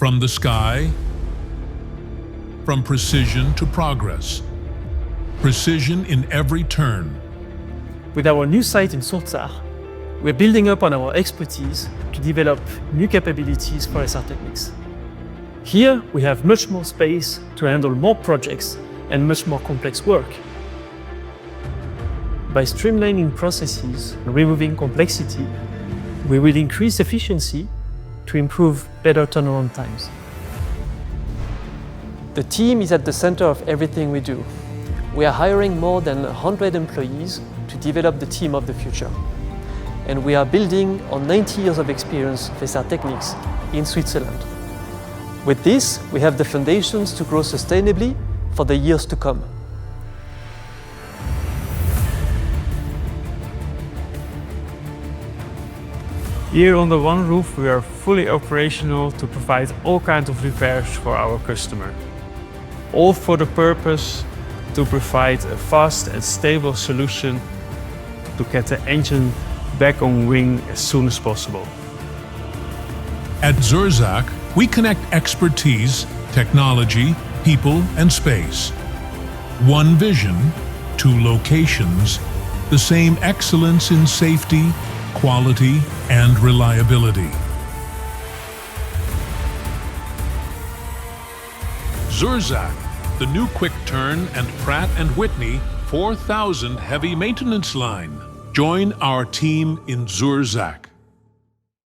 From the sky, from precision to progress. Precision in every turn. With our new site in Zurzach, we're building up on our expertise to develop new capabilities for SR Technics. Here, we have much more space to handle more projects and much more complex work. By streamlining processes and removing complexity, we will increase efficiency to improve better turnaround times. The team is at the center of everything we do. We are hiring more than 100 employees to develop the team of the future. And we are building on 90 years of experience of SR Technics in Switzerland. With this, we have the foundations to grow sustainably for the years to come. Here under one roof, we are fully operational to provide all kinds of repairs for our customer. All for the purpose to provide a fast and stable solution to get the engine back on wing as soon as possible. At Zurzach, we connect expertise, technology, people, and space. One vision, two locations, the same excellence in safety, quality, and reliability. Zurzach, the new quick turn and Pratt & Whitney 4000 heavy maintenance line. Join our team in Zurzach.